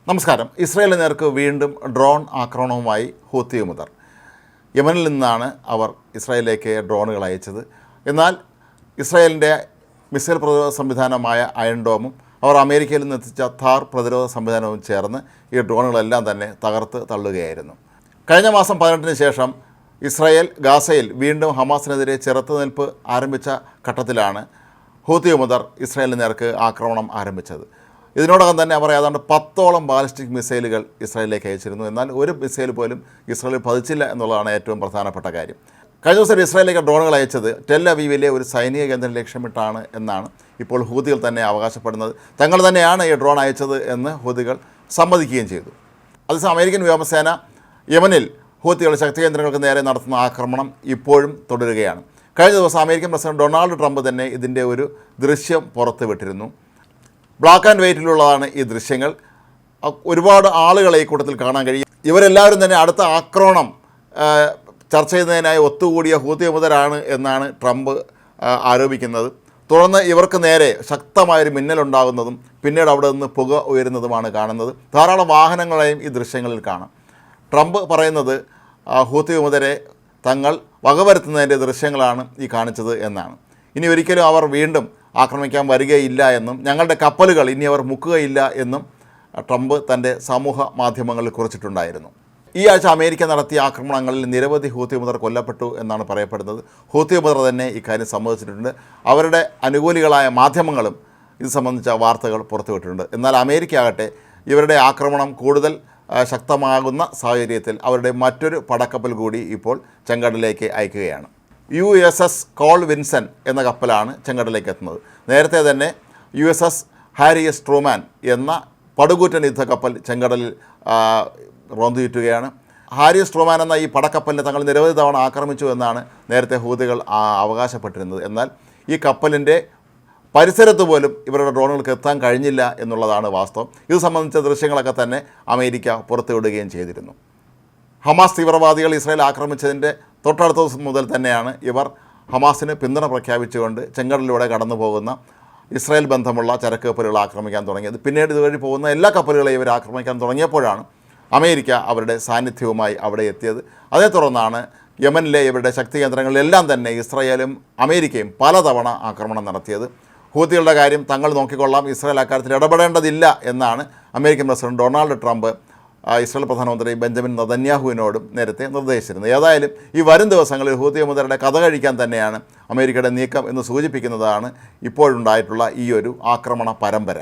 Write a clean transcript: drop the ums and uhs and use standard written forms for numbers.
നമസ്കാരം. ഇസ്രായേലിന് നേർക്ക് വീണ്ടും ഡ്രോൺ ആക്രമണവുമായി ഹൂത്തി വിമതർ. യമനിൽ നിന്നാണ് അവർ ഇസ്രായേലിലേക്ക് ഡ്രോണുകൾ അയച്ചത്. എന്നാൽ ഇസ്രായേലിൻ്റെ മിസൈൽ പ്രതിരോധ സംവിധാനമായ അയൺ ഡോമും അവർ അമേരിക്കയിൽ നിന്ന് എത്തിച്ച താർ പ്രതിരോധ സംവിധാനവും ചേർന്ന് ഈ ഡ്രോണുകളെല്ലാം തന്നെ തകർത്ത് തള്ളുകയായിരുന്നു. കഴിഞ്ഞ മാസം 18-ന് ശേഷം ഇസ്രായേൽ ഗാസയിൽ വീണ്ടും ഹമാസിനെതിരെ ചെറുത്തുനിൽപ്പ് ആരംഭിച്ച ഘട്ടത്തിലാണ് ഹൂത്തി വിമതർ ഇസ്രായേലിന് നേർക്ക് ആക്രമണം ആരംഭിച്ചത്. ഇതിനോടകം തന്നെ അവർ ഏതാണ്ട് 10ഓളം ബാലിസ്റ്റിക് മിസൈലുകൾ ഇസ്രായേലിലേക്ക് അയച്ചിരുന്നു. എന്നാൽ ഒരു മിസൈൽ പോലും ഇസ്രായേലിൽ പതിച്ചില്ല എന്നുള്ളതാണ് ഏറ്റവും പ്രധാനപ്പെട്ട കാര്യം. കഴിഞ്ഞ ദിവസം ഇസ്രായേലിലേക്ക് ഡ്രോണുകൾ അയച്ചത് ടെൽ അവീവിലെ ഒരു സൈനിക കേന്ദ്രം ലക്ഷ്യമിട്ടാണ് എന്നാണ് ഇപ്പോൾ ഹൂതികൾ തന്നെ അവകാശപ്പെടുന്നത്. തങ്ങൾ തന്നെയാണ് ഈ ഡ്രോൺ അയച്ചത് എന്ന് ഹൂതികൾ സമ്മതിക്കുകയും ചെയ്തു. അതേസമയം അമേരിക്കൻ വ്യോമസേന യമനിൽ ഹൂതികളുടെ ശക്തി കേന്ദ്രങ്ങൾക്ക് നേരെ നടത്തുന്ന ആക്രമണം ഇപ്പോഴും തുടരുകയാണ്. കഴിഞ്ഞ ദിവസം അമേരിക്കൻ പ്രസിഡന്റ് ഡൊണാൾഡ് ട്രംപ് തന്നെ ഇതിൻ്റെ ഒരു ദൃശ്യം പുറത്തുവിട്ടിരുന്നു. ബ്ലാക്ക് ആൻഡ് വൈറ്റിലുള്ളതാണ് ഈ ദൃശ്യങ്ങൾ. ഒരുപാട് ആളുകളെ ഈ കൂട്ടത്തിൽ കാണാൻ കഴിയും. ഇവരെല്ലാവരും തന്നെ അടുത്ത ആക്രമണം ചർച്ച ചെയ്യുന്നതിനായി ഒത്തുകൂടിയ ഹൂത്തി വിമതരാണ് എന്നാണ് ട്രംപ് ആരോപിക്കുന്നത്. തുടർന്ന് ഇവർക്ക് നേരെ ശക്തമായൊരു മിന്നലുണ്ടാകുന്നതും പിന്നീട് അവിടെ നിന്ന് പുക ഉയരുന്നതുമാണ് കാണുന്നത്. ധാരാളം വാഹനങ്ങളെയും ഈ ദൃശ്യങ്ങളിൽ കാണാം. ട്രംപ് പറയുന്നത് ഹൂത്തി വിമതരെ തങ്ങൾ വകവരുത്തുന്നതിൻ്റെ ദൃശ്യങ്ങളാണ് ഈ കാണിച്ചത് എന്നാണ്. ഇനി ഒരിക്കലും അവർ വീണ്ടും ആക്രമിക്കാൻ വരികയില്ല എന്നും ഞങ്ങളുടെ കപ്പലുകൾ ഇനി അവർ മുക്കുകയില്ല എന്നും ട്രംപ് തൻ്റെ സമൂഹ മാധ്യമങ്ങളിൽ കുറിച്ചിട്ടുണ്ടായിരുന്നു. ഈ ആഴ്ച അമേരിക്ക നടത്തിയ ആക്രമണങ്ങളിൽ നിരവധി ഹൂത്തി വിമതർ കൊല്ലപ്പെട്ടു എന്നാണ് പറയപ്പെടുന്നത്. ഹൂത്തി വിമതർ തന്നെ ഇക്കാര്യം സമ്മതിച്ചിട്ടുണ്ട്. അവരുടെ അനുകൂലികളായ മാധ്യമങ്ങളും ഇത് സംബന്ധിച്ച വാർത്തകൾ പുറത്തുവിട്ടിട്ടുണ്ട്. എന്നാൽ അമേരിക്ക ആകട്ടെ ഇവരുടെ ആക്രമണം കൂടുതൽ ശക്തമാകുന്ന സാഹചര്യത്തിൽ അവരുടെ മറ്റൊരു പടക്കപ്പൽ കൂടി ഇപ്പോൾ ചെങ്കടലിലേക്ക് അയക്കുകയാണ്. USS കോൾ വിൻസൻ എന്ന കപ്പലാണ് ചെങ്കടലിലേക്ക് എത്തുന്നത്. നേരത്തെ തന്നെ USS ഹാരി എസ് ട്രൂമാൻ എന്ന പടുകൂറ്റൻ യുദ്ധക്കപ്പൽ ചെങ്കടലിൽ റോന്തു ചുറ്റുകയാണ്. ഹാരി എസ് ട്രൂമാൻ എന്ന ഈ പടക്കപ്പലിനെ തങ്ങൾ നിരവധി തവണ ആക്രമിച്ചു എന്നാണ് നേരത്തെ ഹൂതികൾ അവകാശപ്പെട്ടിരുന്നത്. എന്നാൽ ഈ കപ്പലിൻ്റെ പരിസരത്ത് പോലും ഇവരുടെ ഡ്രോണുകൾക്ക് എത്താൻ കഴിഞ്ഞില്ല എന്നുള്ളതാണ് വാസ്തവം. ഇത് സംബന്ധിച്ച ദൃശ്യങ്ങളൊക്കെ തന്നെ അമേരിക്ക പുറത്തുവിടുകയും ചെയ്തിരുന്നു. ഹമാസ് തീവ്രവാദികൾ ഇസ്രായേൽ ആക്രമിച്ചതിൻ്റെ തൊട്ടടുത്ത ദിവസം മുതൽ തന്നെയാണ് ഇവർ ഹമാസിന് പിന്തുണ പ്രഖ്യാപിച്ചുകൊണ്ട് ചെങ്കടലിലൂടെ കടന്നു പോകുന്ന ഇസ്രായേൽ ബന്ധമുള്ള ചരക്ക് കപ്പലുകൾ ആക്രമിക്കാൻ തുടങ്ങിയത്. പിന്നീട് ഇതുവഴി പോകുന്ന എല്ലാ കപ്പലുകളെയും ഇവർ ആക്രമിക്കാൻ തുടങ്ങിയപ്പോഴാണ് അമേരിക്ക അവരുടെ സാന്നിധ്യവുമായി അവിടെ എത്തിയത്. അതേ തുടർന്നാണ് യമനിലെ ഇവരുടെ ശക്തി കേന്ദ്രങ്ങളിലെല്ലാം തന്നെ ഇസ്രായേലും അമേരിക്കയും പലതവണ ആക്രമണം നടത്തിയത്. ഹൂത്തികളുടെ കാര്യം തങ്ങൾ നോക്കിക്കൊള്ളാം, ഇസ്രായേൽ അക്കാര്യത്തിൽ ഇടപെടേണ്ടതില്ല എന്നാണ് American president Donald Trump Israel പ്രധാനമന്ത്രി ബെഞ്ചമിൻ നെതന്യാഹുവിനോടും നേരത്തെ നിർദ്ദേശിച്ചിരുന്നത്. ഏതായാലും ഈ വരും ദിവസങ്ങളിൽ ഹൂത്തി വിമതരുടെ കഥ കഴിക്കാൻ തന്നെയാണ് അമേരിക്കയുടെ നീക്കം എന്ന് സൂചിപ്പിക്കുന്നതാണ് ഇപ്പോഴുണ്ടായിട്ടുള്ള ഈ ഒരു ആക്രമണ പരമ്പര.